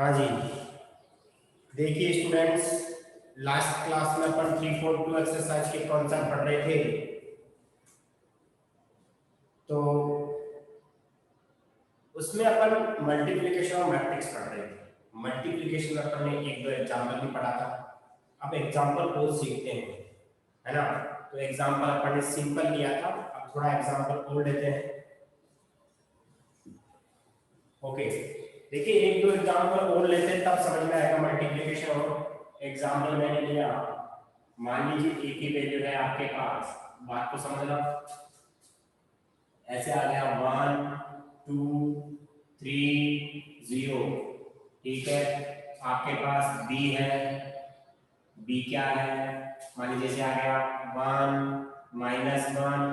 हाँ जी, देखिए students, last class में अपन 342 एक्सरसाइज के कॉन्सेप्ट पढ़ रहे थे। तो उसमें अपन मल्टीप्लिकेशन और मैट्रिक्स पढ़ रहे थे। मल्टीप्लिकेशन में अपन ने एक दो एग्जाम्पल भी पढ़ा था। अब एग्जाम्पल को सीखते हैं, है ना। तो एग्जाम्पल अपन ने सिंपल लिया था, अब थोड़ा एग्जाम्पल और लेते हैं। ओके, देखिए एक दो एग्जाम्पल और लेते हैं तब समझ में आएगा मल्टीप्लिकेशन। और एग्जाम्पल मैंने लिया, मान लीजिए एक ही वैल्यू है आपके पास, बात को समझना। ऐसे आ गया 1 2 3 0, ठीक है। आपके पास b है, b क्या है, मान लीजिए जैसे आ गया 1 -1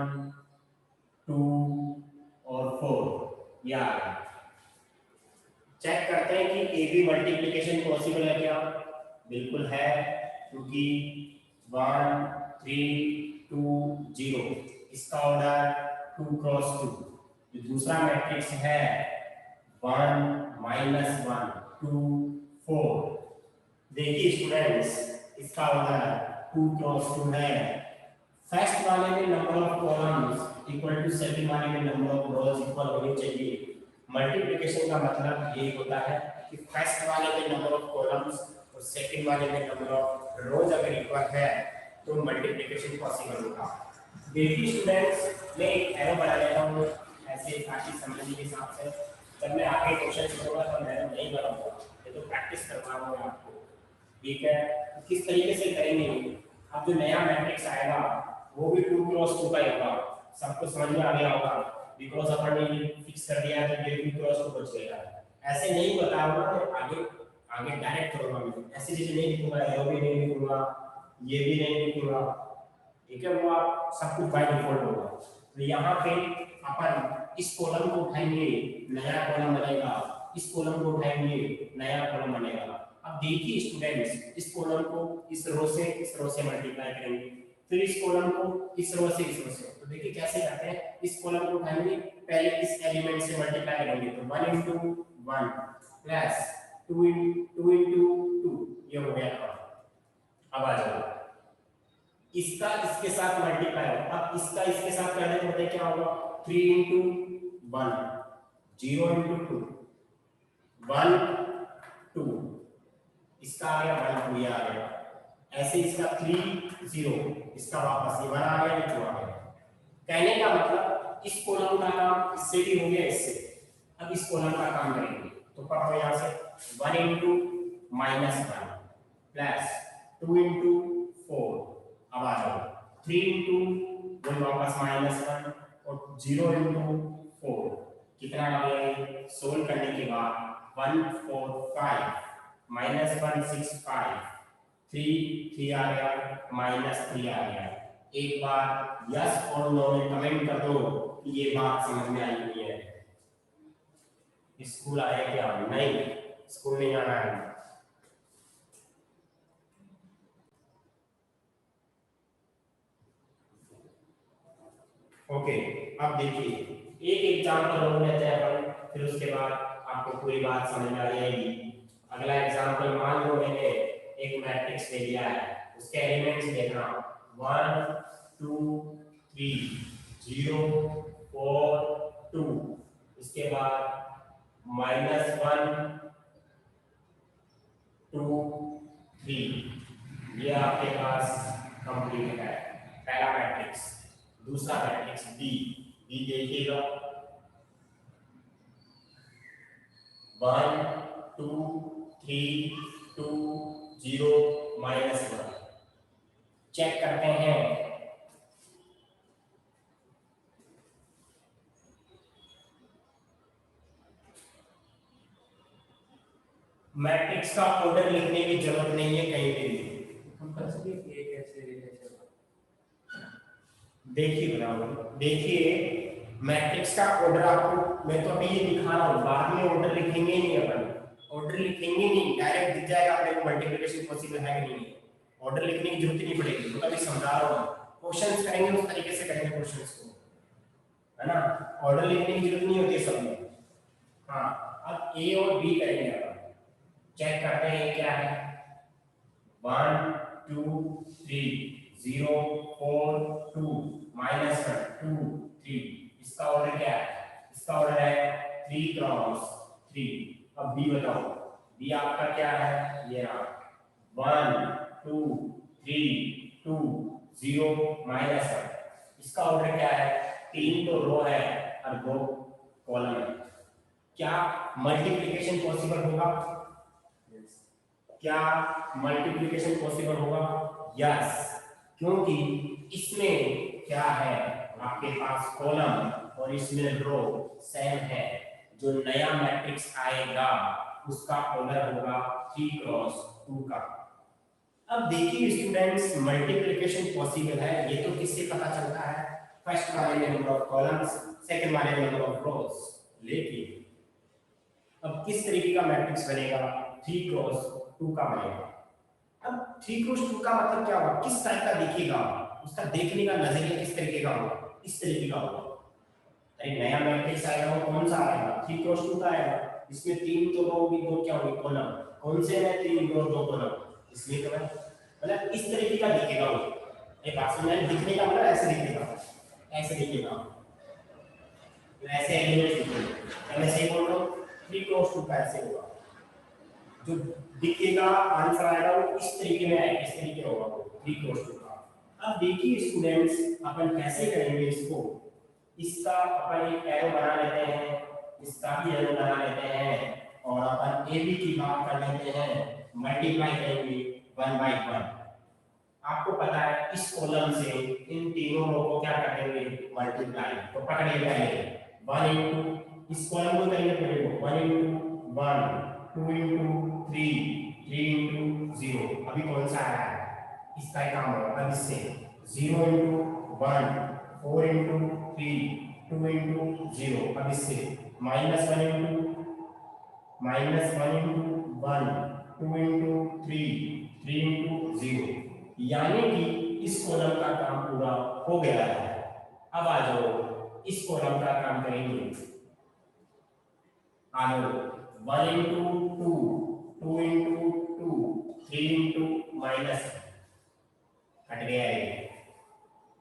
2 और 4, ये आ गया। चेक करते हैं कि ए बी मल्टीप्लिकेशन पॉसिबल है क्या। बिल्कुल है, क्योंकि 1 3 2 0, इसका ऑर्डर 2 क्रॉस 2। जो दूसरा मैट्रिक्स है 1 -1 2 4, देखिए स्टूडेंट्स इसका ऑर्डर 2 क्रॉस 2 है। फर्स्ट वाले में number of columns equal to second वाले में नंबर ऑफ रोज इक्वल होनी चाहिए। मल्टीप्लिकेशन का मतलब ये होता है कि फर्स्ट वाले में नंबर ऑफ कॉलम्स और सेकंड वाले में नंबर ऑफ रोज अगर इक्वल है तो मल्टीप्लिकेशन पॉसिबल होगा। देखिए स्टूडेंट्स, मैं एक एरो बना लेता हूँ ऐसे ताकि समझने के हिसाब से। जब मैं आगे क्वेश्चन करूंगा तो मैं एरो नहीं बनाऊंगा, ये तो प्रैक्टिस करवाऊंगा आपको, ठीक है। तो किस तरीके से करेंगे, अब जो नया मैट्रिक्स आएगा वो भी 2 क्रॉस 2 का ही होगा। सबको समझ में आ गया होगा, बिकॉज़ अपन ने फिक्स कर दिया है तो ये 2 क्रॉस 2 बच गया। ऐसे नहीं बताऊंगा, मैं आगे आगे डायरेक्ट करूंगा। मैं ऐसी चीजें नहीं लिखूंगा, एरो भी नहीं लिखूंगा, ये भी नहीं लिखूंगा, ठीक है। वो आप सब कुछ बाय डिफॉल्ट होगा। तो यहाँ पे अपन इस कॉलम को उठाएंगे, नया कॉलम बनेगा, इस कॉलम को उठाएंगे, नया कॉलम बनेगा। अब देखिए स्टूडेंट्स, इस कॉलम को इस रो से मल्टीप्लाई करेंगे, फिर इस कॉलम को इस रो से इस रो से। तो देखिए कैसे करते हैं, इस कॉलम को उठाएंगे, पहले इस एलिमेंट से मल्टीप्लाई करेंगे तो 1 * 1 प्लस 2 * 2, ये हो गया। अब आ जाओ, इसका इसके साथ मल्टीप्लाई हो। अब इसका इसके साथ करने पर क्या होगा, 3 * 1 0 * 2 1 2, इसका आ गया 1 2, ये आ गया। ऐसे इसका 3 0, इसका वापस ये 1 आ गया, ये 2 आ गया। कहने का मतलब इस कॉलम का काम इससे भी हो गया, इससे। अब इस कॉलम का काम करेंगे तो पढ़ो यहाँ से 1 * -1 प्लस 2 * 4। अब आ जाओ 3 * 1 वापस -1 और 0 * 4, कितना आ गया। सोल्व करने के बाद 1 4 5 -1 6 5 3 3 आ गया, -3 आ गया। एक बार यस और नो में कमेंट कर दो कि ये बात समझ में आई हुई है। स्कूल आए क्या? नहीं, स्कूल नहीं आना है। ओके, अब देखिए एक एग्जांपल और लेते हैं अपन, फिर उसके बाद आपको पूरी बात समझ में आ जाएगी। अगला एग्जांपल, मान लो मैंने एक मैट्रिक्स ले लिया है, उसके एलिमेंट्स देखना 1 2 3 0 4 2, इसके बाद -1 2 3, ये आपके पास कंप्लीट है पहला मैट्रिक्स। दूसरा मैट्रिक्स बी देखिएगा 1 2 3 2 0 -1। चेक करते हैं, मैट्रिक्स का ऑर्डर लिखने की जरूरत नहीं है कहीं पे भी, हम कर सकते हैं एक ऐसे देखिए बनाओ। देखिए मैट्रिक्स का ऑर्डर आपको, मैं तो अभी ये दिखा रहा हूँ, बाद में ऑर्डर लिखेंगे नहीं अपन, ऑर्डर लिखेंगे नहीं, डायरेक्ट दिख जाएगा अपने को मल्टीप्लिकेशन पॉसिबल है कि नहीं है। ऑर्डर लिखने की जरूरत ही नहीं पड़ेगी, तो अभी समझा रहा हूँ। क्वेश्चंस करेंगे उस तरीके से करेंगे क्वेश्चंस को, है ना। ऑर्डर लिखने की जरूरत नहीं होती सब में। हाँ, अब ए और बी करेंगे अपन। चेक करते हैं क्या है। 1 2 3 0 4 2 -1 2 3। इसका ऑर्डर क्या है? इसका ऑर्डर है 3 क्रॉस 3। अब बी बताओ, बी आपका क्या है? ये रहा 1 2 3 2 0 -1। इसका ऑर्डर क्या है? 3 तो रो है और 2 कॉलम है। क्या मल्टीप्लिकेशन पॉसिबल होगा? क्या मल्टीप्लिकेशन पॉसिबल होगा? यस, क्योंकि इसमें क्या है, आपके पास कॉलम और इसमें रो सेम है। जो नया मैट्रिक्स आएगा उसका ऑर्डर होगा 3 क्रॉस 2 का। अब देखिए स्टूडेंट्स, मल्टीप्लिकेशन पॉसिबल है ये तो किससे पता चलता है? फर्स्ट वाले में नंबर ऑफ कॉलम्स, सेकंड वाले में नंबर ऑफ रोज। लेकिन अब किस तरीके का मैट्रिक्स बनेगा? 3 क्रॉस 2 का बनेगा। अब 3 क्रॉस 2 का मतलब क्या होगा? किस टाइप का दिखेगा? उसका देखने का नजरिया किस तरीके का होगा? इस तरीके का होगा। अरे नया मैट्रिक्स आएगा वो कौन सा आएगा? 3 क्रॉस 2 का आएगा। इसमें 3 तो रो होगी, 2 क्या होगी? कॉलम। कौन से में 3 रो 2 कॉलम? इसलिए तो मतलब इस तरीके का दिखेगा वो। एक बात समझ में, दिखने का मतलब ऐसे दिखेगा, ऐसे दिखेगा, ऐसे एलिमेंट दिखेंगे। मैं सही बोल रहा हूँ? 3 क्रॉस 2 का ऐसे होगा। जो दिखेगा आंसर आएगा वो इस तरीके में आएगा, इस तरीके होगा वो 3 क्रॉस 2 का। अब देखिए स्टूडेंट्स, अपन कैसे करेंगे इसको। इसका अपन एक एरो बना लेते हैं, इसका भी एरो बना लेते हैं, और अपन ए बी की बात कर लेते हैं, मल्टीप्लाई करेंगे 1 बाय 1। आपको पता है इस कॉलम से इन तीनों रो को क्या कर देंगे? मल्टीप्लाई। तो पकड़िए पहले 1 इनटू इस कॉलम को करेंगे पहले 1 इनटू 1 2 इनटू 3 3 इनटू 0। अभी कौन सा आया है? इसका ही काम होगा। अब इससे 0 इनटू 1 4 इनटू 3 2 इनटू 0। अब इससे -1 इनटू -1 इनटू 1 2 इनटू 3 3 इनटू 0। यानी कि इस कॉलम का काम पूरा हो गया है। अब आ जाओ इस कॉलम का काम करेंगे। आ जाओ 1 इनटू 2 2 इनटू 2 3 इनटू माइनस हट गया है।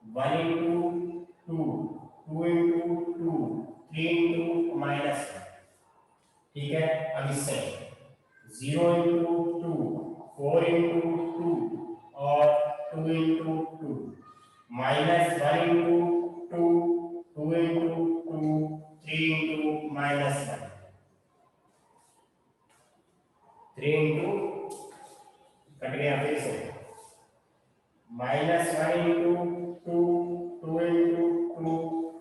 1 इनटू 2 2 इनटू 2 3 इनटू माइनस। ठीक है, अब इससे 0 इनटू 2 4 इनटू 2 और 2 into 2 -1 into 2 2 into 2 3 into -1 3 into cut गया फिर से -1 इनटू 2 2 इनटू 2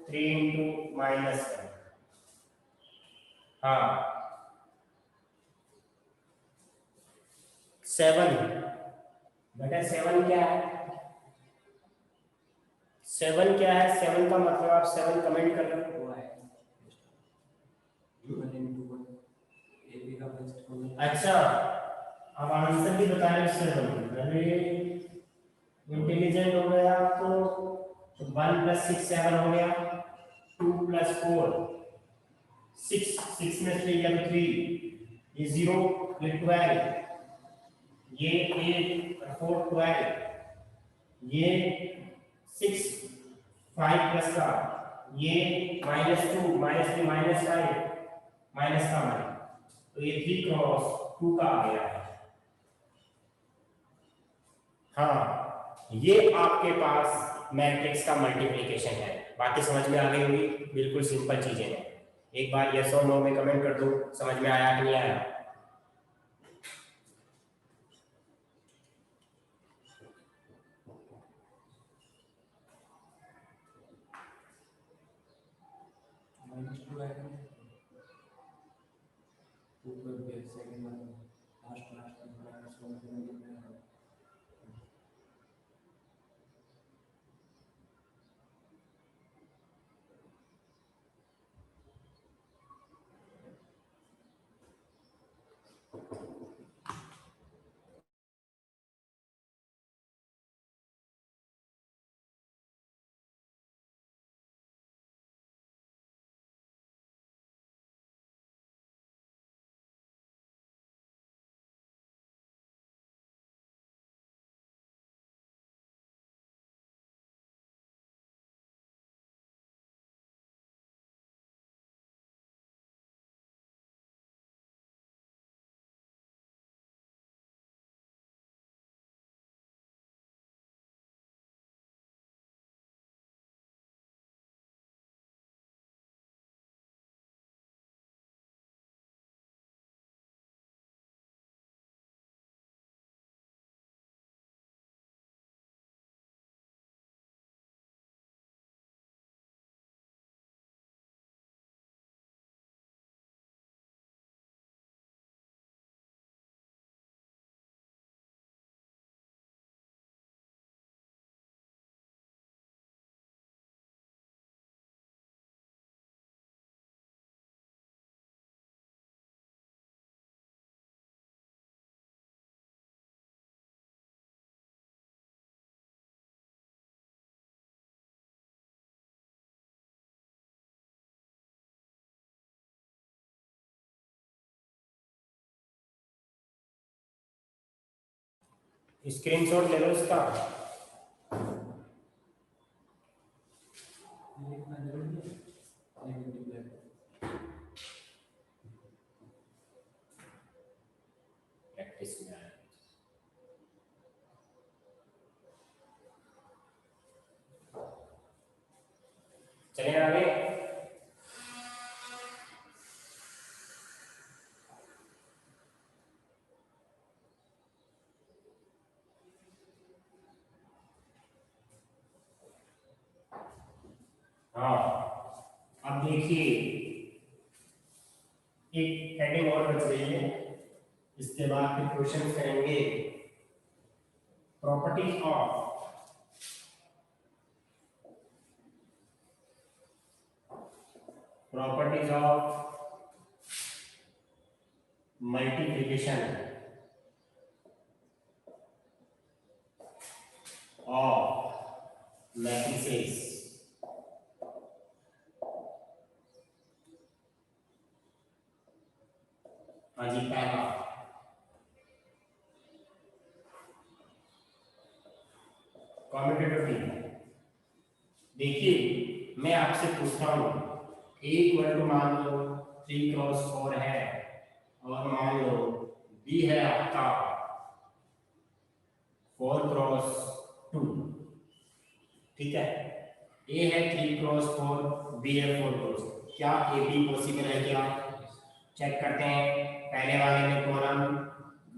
3 इनटू -1। हाँ 7 बेटा 7 क्या है? 7 क्या है? 7 का मतलब आप 7 कमेंट कर लो। अच्छा, अब आंसर भी बता रहे इससे अरे इंटेलिजेंट हो गया आप तो 1 + 6 7 हो गया, 2 + 4 6 6 में 3 या 3 ये 0 ये 12 ये 8 4 12 ये 6 5 प्लस का ये -2 -3 -5 माइनस का मान, तो ये 3 क्रॉस 2 का आ गया है। हाँ, ये आपके पास मैट्रिक्स का मल्टीप्लिकेशन है। बातें समझ में आ गई होगी? बिल्कुल सिंपल चीजें हैं। एक बार यस और नो में कमेंट कर दो, समझ में आया कि नहीं आया। स्क्रीनशॉट ले लो इसका। प्रैक्टिस में चले आगे। हाँ, अब देखिए एक हेडिंग और बच गई है, इसके बाद फिर क्वेश्चन करेंगे। Properties of multiplication of matrices. हाँ जी, पहला कॉम्पिटिटिव। देखिए मैं आपसे पूछता हूँ, A इक्वल टू मान लो 3x4 है और मान लो B है आपका 4x2, ठीक है। A है 3x4, B है 4x। क्या AB पॉसिबल है? क्या चेक करते हैं। पहले वाले में कॉलम,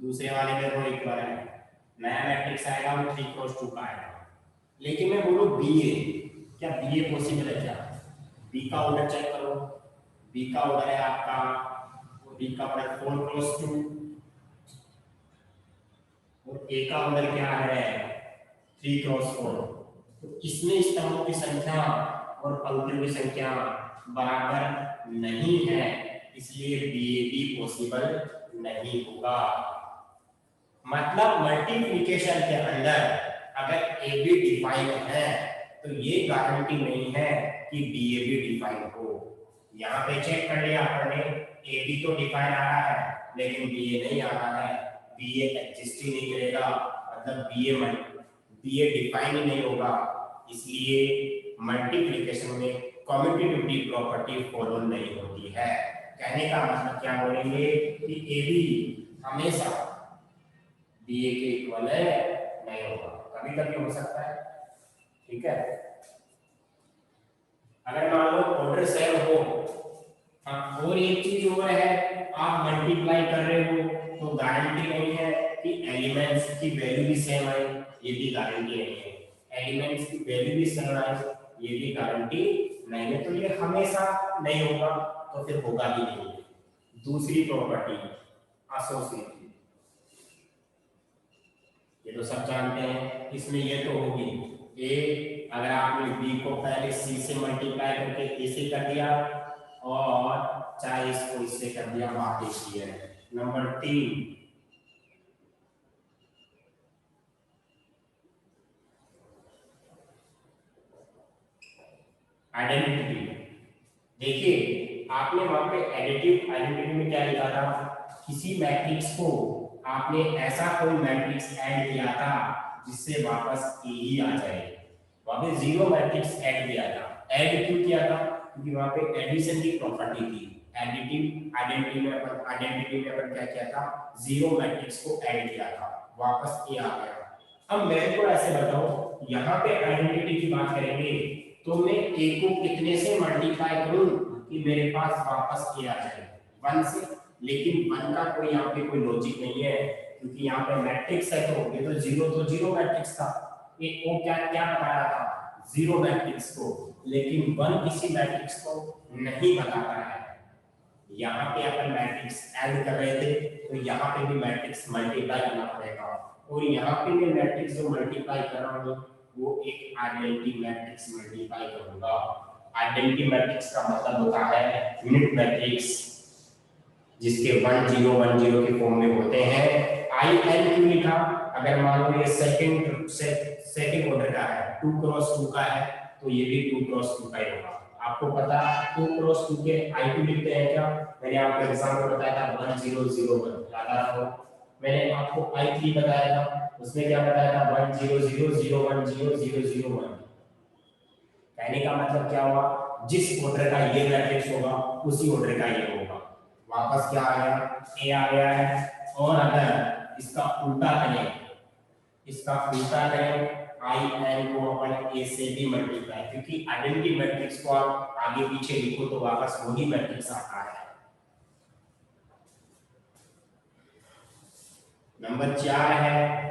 दूसरे वाले में रो इक्वल है, नया मैट्रिक्स आएगा वो 3x2 का आएगा। लेकिन मैं बोलूं BA, क्या BA पॉसिबल है? क्या B का ऑर्डर चेक करो। B का ऑर्डर है आपका, B का ऑर्डर 4x2 और A का ऑर्डर क्या है? 3x4। तो इसमें स्तंभों की संख्या और पंक्तियों की संख्या बराबर नहीं है, इसलिए BAB पॉसिबल नहीं होगा। मतलब मल्टीप्लिकेशन के अंदर अगर AB डिफाइन है तो ये गारंटी नहीं है कि BAB डिफाइन हो। यहाँ पे चेक कर लिया आपने, AB तो डिफाइन आ रहा है लेकिन BA नहीं आ रहा है, BA एग्जिस्ट ही नहीं करेगा, मतलब BA डिफाइन ही नहीं होगा। इसलिए मल्टीप्लिकेशन में कम्यूटेटिविटी प्रॉपर्टी फॉलो नहीं होती है। कहने का मतलब क्या बोलेंगे कि AB हमेशा BA के इक्वल है नहीं होगा, कभी कभी हो सकता है, ठीक है। अगर मान लो ऑर्डर सेम हो, हाँ, और एक चीज और है, आप मल्टीप्लाई कर रहे हो तो गारंटी नहीं है कि एलिमेंट्स की वैल्यू भी सेम आए, ये भी गारंटी नहीं है। एलिमेंट्स की वैल्यू भी सेम आए, ये भी गारंटी नहीं है। तो ये हमेशा नहीं होगा, तो फिर होगा भी नहीं। दूसरी प्रॉपर्टी एसोसिएटिव, ये तो सब जानते हैं, इसमें ये तो होगी A, अगर आपने B को पहले C से मल्टीप्लाई करके A से कर दिया और चाहे इसको इससे कर दिया, वापस ये है। Number 3, identity. देखिए आपने वहां पे एडिटिव आइडेंटिटी में क्या लिखा था, किसी मैट्रिक्स को आपने ऐसा कोई मैट्रिक्स ऐड किया था जिससे वापस A ही आ जाए। वहां पे जीरो मैट्रिक्स ऐड किया था। ऐड क्यों किया था? क्योंकि वहां पे एडिशन की प्रॉपर्टी थी। एडिटिव आइडेंटिटी में अपन क्या किया था, जीरो मैट्रिक्स को ऐड किया था, वापस A आ गया। अब मेरे को ऐसे बताओ, यहाँ पे आइडेंटिटी की बात करेंगे तो मैं A को कितने से मल्टीप्लाई करूं कि मेरे पास वापस A आ जाए? 1 से। लेकिन 1 का कोई यहाँ पे कोई लॉजिक नहीं है, क्योंकि यहाँ पे मैट्रिक्स है तो ये तो जीरो मैट्रिक्स था। एक को क्या क्या बता रहा था, जीरो मैट्रिक्स को, लेकिन 1 किसी मैट्रिक्स को नहीं बता रहा है। यहाँ पे अपन मैट्रिक्स ऐड कर रहे थे तो यहाँ पे भी मैट्रिक्स मल्टीप्लाई करना पड़ेगा, और यहाँ पे मैं मैट्रिक्स जो मल्टीप्लाई कर रहा हूँ वो एक आइडेंटिटी मैट्रिक्स मल्टीप्लाई करूंगा। आइडेंटिटी मैट्रिक्स का मतलब होता है यूनिट मैट्रिक्स जिसके 1 0 1 0 के फॉर्म में होते हैं। आई एन क्यों लिखा? अगर मान लो ये सेकंड ऑर्डर का है, 2x2 का है, तो ये भी 2x2 का ही होगा। आपको पता 2x2 के I2 लिखते हैं क्या? मैंने आपको एग्जाम में बताया था 1 0 0 1, याद आ रहा हो? मैंने आपको I3 बताया था उसमें क्या बताया था 1 0 0 0 1 0 0 0 1। कहने का मतलब क्या हुआ, जिस ऑर्डर का ये मैट्रिक्स होगा उसी ऑर्डर का ये होगा। वापस क्या आ गया, ए आ गया है। और अगर इसका उल्टा करें, इसका उल्टा करें आई एन को अपन ए से भी मल्टीप्लाई, क्योंकि आइडेंटिटी मैट्रिक्स को आप आगे पीछे लिखो तो वापस वही मैट्रिक्स आता है। नंबर 4 है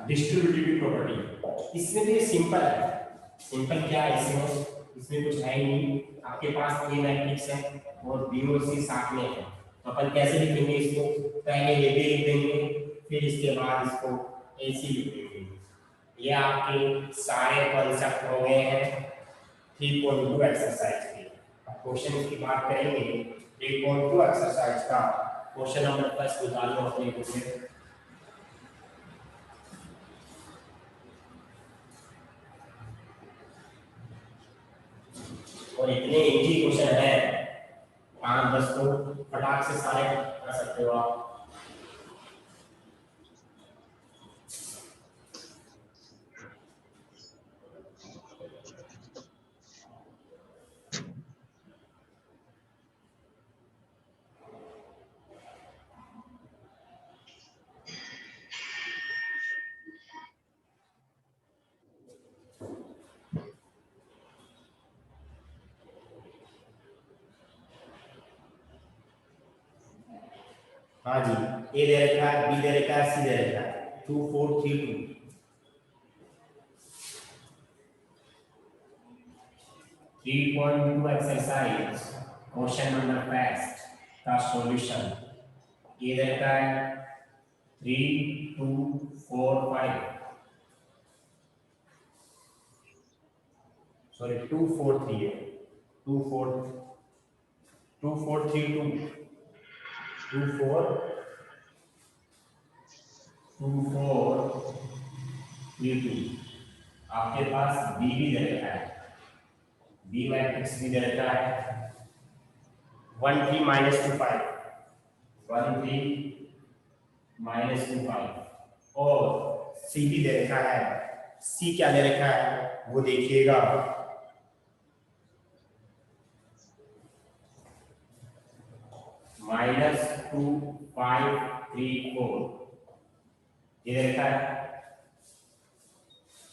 डिस्ट्रीब्यूटिव प्रॉपर्टी। इसमें भी सिंपल है। सिंपल क्या है इसमें, इसमें कुछ है ही नहीं। आपके पास ए मैट्रिक्स है और बी और सी साथ में है, तो अपन कैसे लिखेंगे इसको, पहले ए बी लिख देंगे, फिर इसके बाद इसको ए सी लिख देंगे। ये आपके सारे कॉन्सेप्ट हो गए हैं 3.2 एक्सरसाइज के। अब क्वेश्चन की बात करेंगे 3.2 एक्सरसाइज का। क्वेश्चन नंबर 10 निकालो अपने बुक में। और इतने इजी क्वेश्चन है 5-10 को फटाक से सारे कर सकते हो आप। हाँ जी, ए दे रखा है, बी दे रखा है, सी दे रखा है 2 4 3 2। 3.2 एक्सरसाइज क्वेश्चन नंबर फर्स्ट का सॉल्यूशन ये रहता है 3 2 4 5, सॉरी 2 4 3 है, 2 4 2 4 3 2 2 4 2 4 3 2। आपके पास बी भी दे रखा है, बी मैट्रिक्स भी दे रखा है 1 3 -2 5, 1 3 -2 5। और सी भी दे रखा है, सी क्या दे रखा है वो देखिएगा, -2 5 3 4 ये दे रखा है।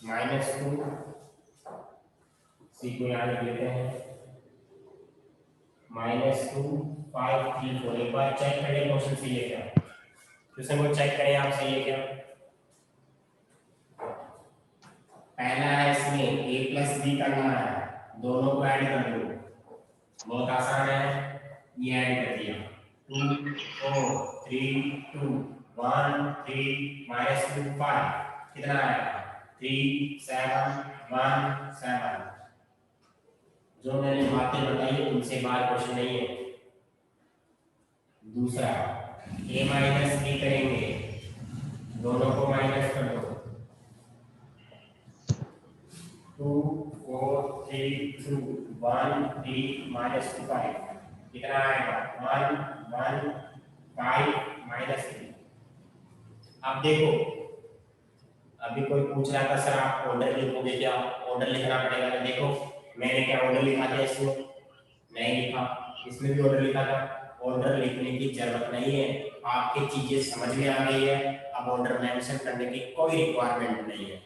-2 सी को यहाँ लिख लेते हैं, -2 5 3 4। एक बार चेक करें क्वेश्चन सही है क्या, क्वेश्चन को चेक करें आप सही है क्या। पहला है इसमें a प्लस बी करना है, दोनों को ऐड कर दो, बहुत आसान है, ये ऐड कर दिया 2 4 3 2 1 3 -2 5 कितना आएगा 3 7 1 7। जो मैंने बातें बताई उनसे बाहर क्वेश्चन नहीं है। दूसरा a माइनस बी करेंगे, दोनों को माइनस कर दो 2 4 3 2 1 3 -2 5 कितना आएगा 1 1 5 -3। अब देखो, अभी कोई पूछ रहा था सर आप ऑर्डर लिखोगे क्या, ऑर्डर लिखना पड़ेगा। तो देखो मैंने क्या ऑर्डर लिखा था इसमें, नहीं लिखा, इसमें भी ऑर्डर लिखा था। ऑर्डर लिखने की जरूरत नहीं है, आपकी चीजें समझ में आ गई है, अब ऑर्डर मेंशन करने की कोई रिक्वायरमेंट नहीं है।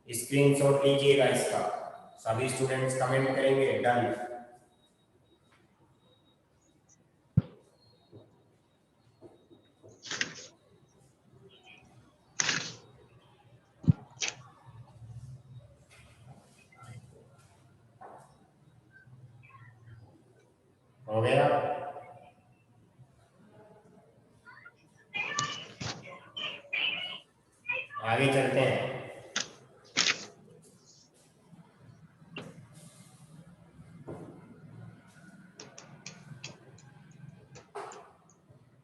स्क्रीनशॉट लीजिएगा इसका, सभी स्टूडेंट्स कमेंट करेंगे डन। हो गया, आगे चलते हैं।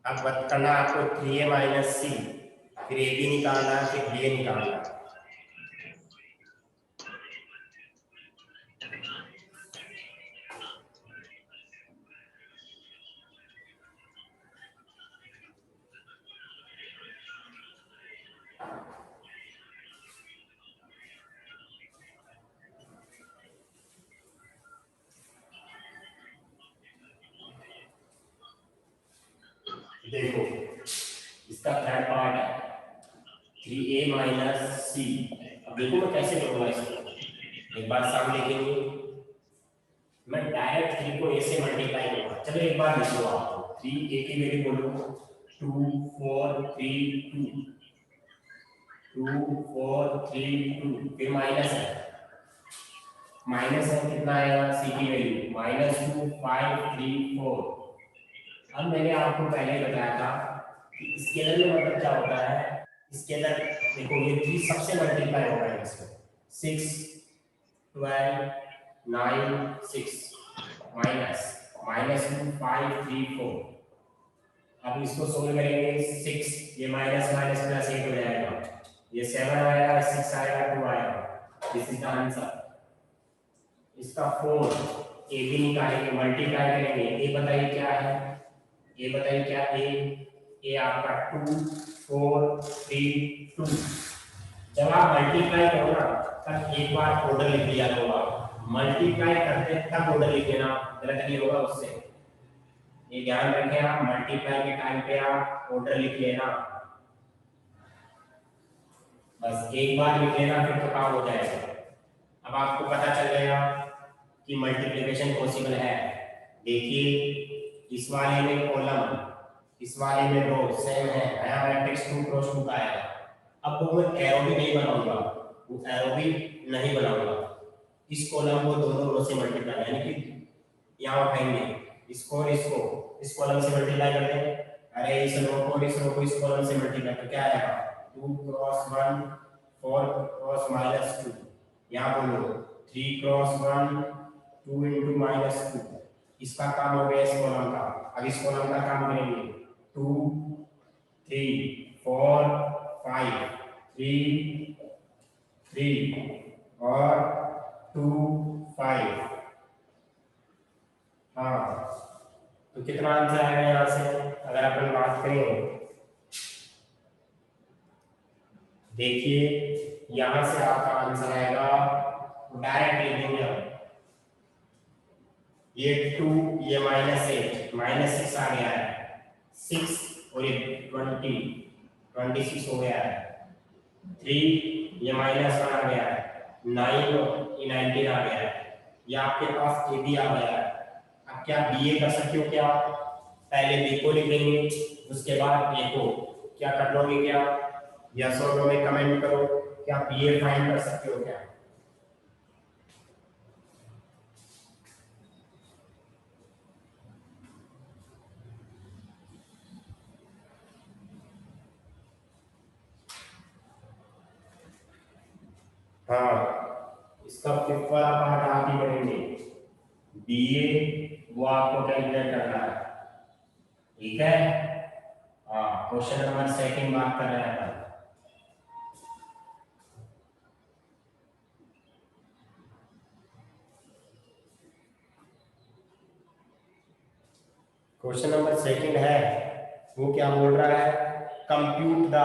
अब करना आपको 3a माइनस सी, फिर ए बी निकालना है, फिर बी ए निकालना है। देखो इसका थर्ड पार्ट है 3a माइनस सी। अब देखो मैं कैसे करूँगा इसको, एक बार सामने लिखेंगे, मैं डायरेक्ट 3 को a से मल्टीप्लाई करूँगा। चलो एक बार लिख लो आप, 3a की वैल्यू बोलो 2 4 3 2 4 3 2, फिर माइनस है कितना आएगा सी की वैल्यू -2 5 3 4। अब मैंने आपको पहले बताया था कि स्केलर में मतलब क्या होता है, स्केलर देखो ये 3 सबसे मल्टीप्लाई होगा इसमें 6 12 9 6 माइनस -2 5 3 4। अब इसको सोल्व करेंगे 6 ये माइनस माइनस प्लस 8 हो जाएगा, ये 7 आएगा 6 आएगा 2 आएगा। This is the answer. इसका 4 ए भी निकालेंगे, मल्टीप्लाई करेंगे। ए बताइए क्या है, ए बताइए क्या ए आपका 2 4 3 2। जब आप मल्टीप्लाई करो ना तब एक बार ऑर्डर लिख लिया होगा, मल्टीप्लाई करते तब ऑर्डर लिख लेना, गलत नहीं होगा उससे, ये ध्यान रखें आप। मल्टीप्लाई के टाइम पे आप ऑर्डर लिख लेना, बस एक बार लिख लेना फिर तो काम हो जाएगा। अब आपको पता चल गया कि मल्टीप्लिकेशन पॉसिबल है। देखिए इस वाले में कॉलम इस वाले में रो सेम है, नया मैट्रिक्स 2 क्रॉस 2 का आएगा। अब वो मैं एरो भी नहीं बनाऊंगा, इस कॉलम को दोनों रो से मल्टीप्लाई, यानी कि यहाँ उठाएंगे इसको और इसको इस कॉलम से मल्टीप्लाई कर देंगे। अरे इस रो को इस कॉलम से मल्टीप्लाई तो क्या आएगा 2 क्रॉस 1 4 क्रॉस -2, यहाँ बोलो 3 क्रॉस 1 2 इंटू -2। इसका काम हो गया इस कॉलम का। अब इस कॉलम का काम करेंगे 2 3 4 5 3 3 और 2 5। हाँ तो कितना आंसर आएगा यहाँ से अगर अपन बात करें, देखिए यहाँ से आपका आंसर आएगा, डायरेक्ट लिख देंगे हम, ये 2 ये -8 -6 आ गया है 6 और ये 26 हो गया है 3 ये -1 आ गया है 9 और ये 19 आ गया है, ये आपके पास ए बी आ गया है। अब क्या बी ए कर सकते हो, क्या पहले बी को लिख देंगे उसके बाद ए को, क्या कर लोगे क्या, यस और नो में कमेंट करो, क्या बी ए फाइंड कर सकते हो क्या। हाँ इसका फिफ्थ वाला पार्ट आप ही करेंगे, बी ए वो आपको कैलकुलेट करना है, ठीक है। हाँ क्वेश्चन नंबर 2 बात कर रहे हैं। क्वेश्चन नंबर 2 है, वो क्या बोल रहा है, कंप्यूट द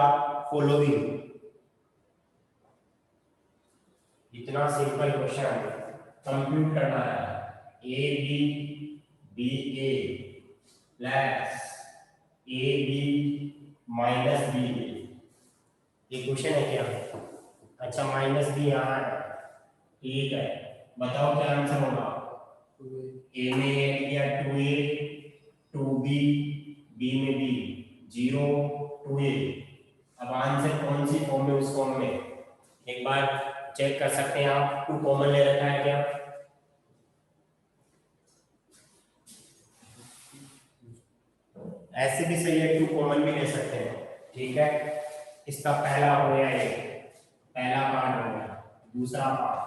फॉलोइंग। इतना सिंपल क्वेश्चन कंप्यूट करना है, A B A plus A B minus B, ये क्वेश्चन है क्या। अच्छा -b यहाँ है, ठीक है, बताओ क्या आंसर होगा। ए में ए लिया 2a 2b b में b 0 2a। अब आंसर कौन सी फॉर्म में, उस फॉर्म में एक बार चेक कर सकते हैं आप, 2 कॉमन ले रखा है क्या, ऐसे भी सही है 2 कॉमन भी ले सकते हैं, ठीक है। इसका पहला हो गया, ये पहला पार्ट हो गया। दूसरा पार्ट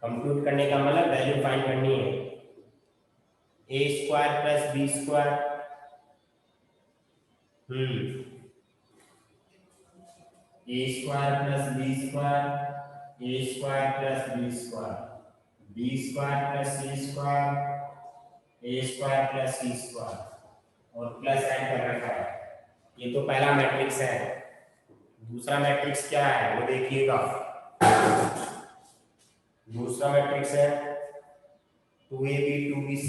कंप्यूट करने का मतलब वैल्यू फाइंड करनी है, A square plus B square, A square plus B square, A square plus B square, B square plus C square, A square plus C square और प्लस ऐड कर रखा है। ये तो पहला मैट्रिक्स है। दूसरा मैट्रिक्स क्या है वो देखिएगा, दूसरा मैट्रिक्स है 2ab 2bc,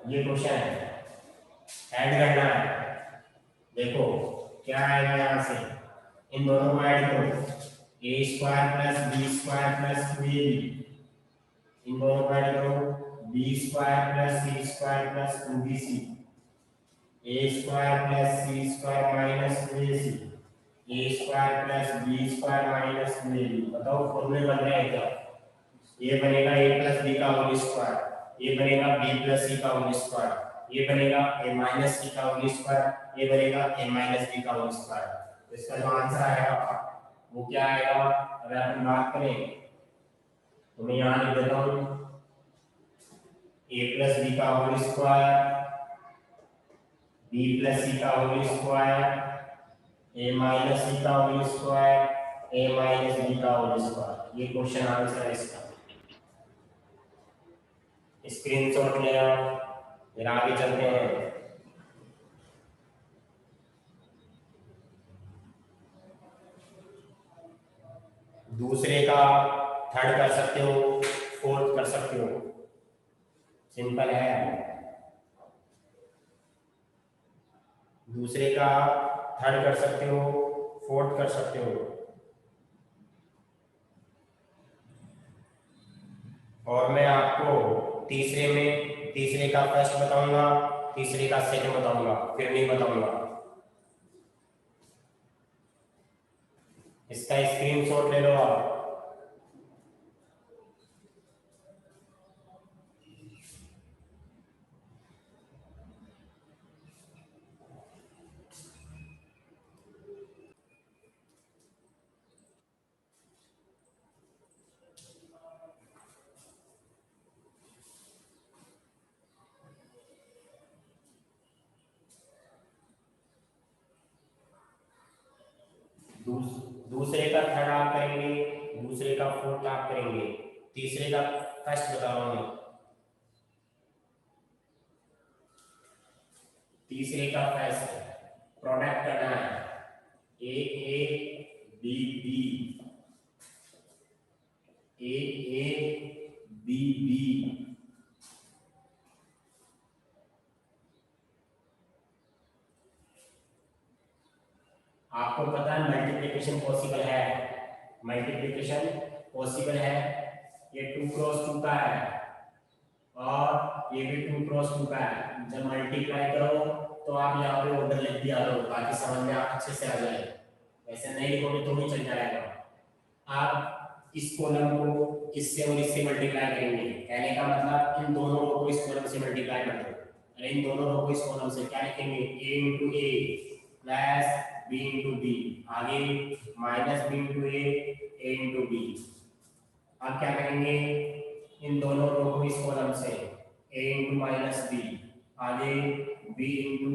ये क्वेश्चन है, ऐड करना है। देखो क्या आएगा यहाँ से, इन दोनों को ऐड करो, A square plus B square plus 2ab, इन दोनों को ऐड करो, B square plus C square plus 2bc, A square plus C square minus 2ac, A square plus B square minus 2ab। बताओ फॉर्मूले बन रहे हैं क्या? ये बनेगा a प्लस बी का होल स्क्वायर, ये बनेगा b प्लस सी का होल स्क्वायर, ये बनेगा a माइनस सी का होल स्क्वायर, ये बनेगा a माइनस b का होल स्क्वायर। तो इसका जो आंसर आएगा वो क्या आएगा? अगर हम बात करें तो मैं यहाँ लिख देता हूँ a प्लस बी का whole square, b plus C का whole square, a minus C का whole square, a minus b का होल स्क्वायर। ये क्वेश्चन आंसर है इसका। स्क्रीनशॉट लेना, फिर आगे चलते हैं। दूसरे का थर्ड कर सकते हो, फोर्थ कर सकते हो, सिंपल है। दूसरे का थर्ड कर सकते हो, फोर्थ कर सकते हो, और मैं आपको तीसरे का फर्स्ट बताऊंगा, तीसरे का सेकंड बताऊंगा, फिर नहीं बताऊंगा। इसका स्क्रीनशॉट ले लो आप। दूसरे का थर्ड आप करेंगे, दूसरे का फोर्थ आप करेंगे, तीसरे का फर्स्ट बता रहा हूं। तीसरे का फर्स्ट प्रोडक्ट करना है, A B B, A B B, आपको पता है मल्टीप्लिकेशन पॉसिबल है, मल्टीप्लिकेशन पॉसिबल है। ये 2 क्रॉस 2 का है और ये भी 2 क्रॉस 2 का है। जब मल्टीप्लाई करो तो आप यहाँ पे ऑर्डर लिख दिया करो ताकि समझ में अच्छे से आ जाए, ऐसे नहीं लिखोगे तो भी चल जाएगा। आप इस कॉलम को इससे और इससे मल्टीप्लाई करेंगे, कहने का मतलब इन दोनों रो को इस कॉलम से मल्टीप्लाई कर दो, अरे इन दोनों रो को इस कॉलम से क्या लिखेंगे, a into A plus b into B, आगे minus b into A into B. अब क्या करेंगे, इन दोनों रो को इस कॉलम से a इंटू माइनस बी, आगे b इंटू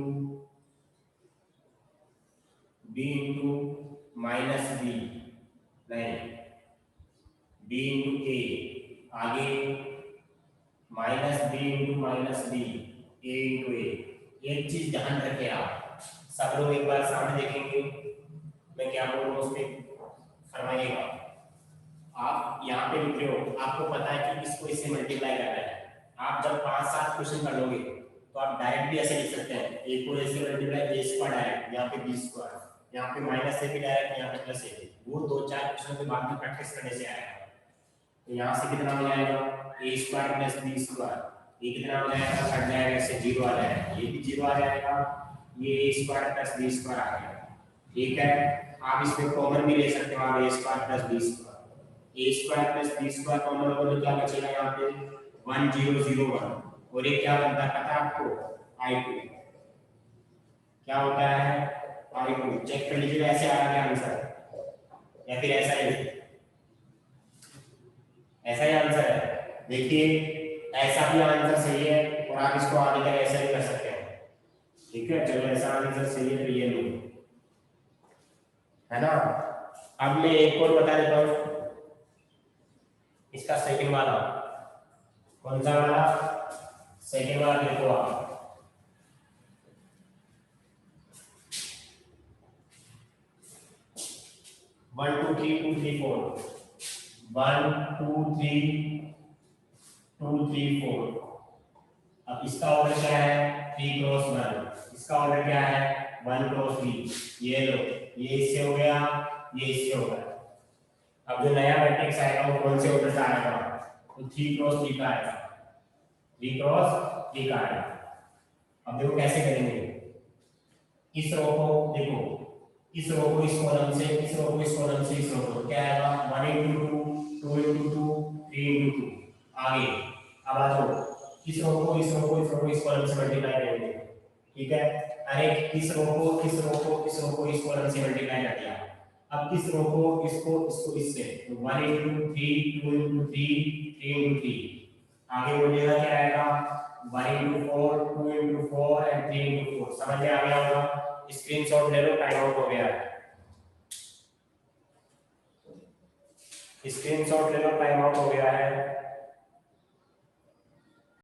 माइनस बी, नहीं b इंटू ए, आगे minus B into minus B, A into A. एक चीज ध्यान रखें आप, सब लोग एक बार सामने देखेंगे मैं क्या बोल रहा हूँ उसमें फरमाइएगा। आप यहाँ पे लिख रहे हो, आपको पता है कि इसको इससे मल्टीप्लाई करना है। आप जब 5-7 क्वेश्चन कर लोगे तो आप डायरेक्ट भी ऐसे लिख सकते हैं, ए को ऐसे मल्टीप्लाई ए स्क्वायर डायरेक्ट, यहाँ पे बी स्क्वायर, यहाँ पे माइनस से भी डायरेक्ट, यहाँ पे प्लस ए। वो 2-4 क्वेश्चन के बाद में प्रैक्टिस करने से आएगा। तो यहाँ से कितना हो जाएगा, ए स्क्वायर प्लस बी स्क्वायर, ये कितना हो जाएगा, कट जाएगा, इससे 0 आ जाएगा, ये भी 0 आ जाएगा, ये ए स्क्वायर प्लस बी स्क्वायर आ गया। ठीक है, आप इसमें कॉमन भी ले सकते हो, आप A square plus B square, A square plus B square common हो तो क्या बचेगा यहाँ पे 1001, और ये क्या बनता है पता है आपको, i2 क्या होता है, i2 चेक कर लीजिए, ऐसे आ गया आंसर या फिर ऐसा ही, ऐसा ही आंसर है। देखिए ऐसा भी आंसर सही है और आप इसको आगे तक ऐसा भी कर सकते हैं। ठीक है, चलो ऐसा आंसर सही है तो ये लो, है ना। अब मैं एक और बता देता हूँ, इसका सेकंड वाला, कौन सा वाला, सेकंड वाला देखो आप, one two three two three four, 1 2 3 2 3 4, अब इसका ऑर्डर क्या है 3 क्रॉस 1, इसका ऑर्डर क्या है 1 क्रॉस 3। ये लो, ये इससे हो गया, ये इससे हो गया। अब जो नया मैट्रिक्स आएगा वो कौन से ऑर्डर से आएगा, तो 3 क्रॉस 3 का आएगा, 3 क्रॉस 3 का आएगा। अब देखो कैसे करेंगे, इस रो को देखो, इस रो को इस कॉलम से, इस रो को इस कॉलम से, इस रो को क्या आएगा 1 into 2, 2 into 2, 3 into 2। आगे अब आ जाओ, इस रो को इस रो को इस रो को इस कॉलम से मल्टीप्लाई करेंगे, ठीक है। अरे इस रो को इस रो को इस रो को इस कॉलम से मल्टीप्लाई कर दिया। अब इस रो को इसको इसको इससे, तो 1 into 3, 2 into 3, 3 into 3। आगे बोलिएगा क्या आएगा 1 into 4, 2 into 4 and 3 into 4। समझ में आ गया होगा। स्क्रीनशॉट ले लो, टाइम आउट हो गया है। स्क्रीनशॉट ले लो, टाइम आउट हो गया है।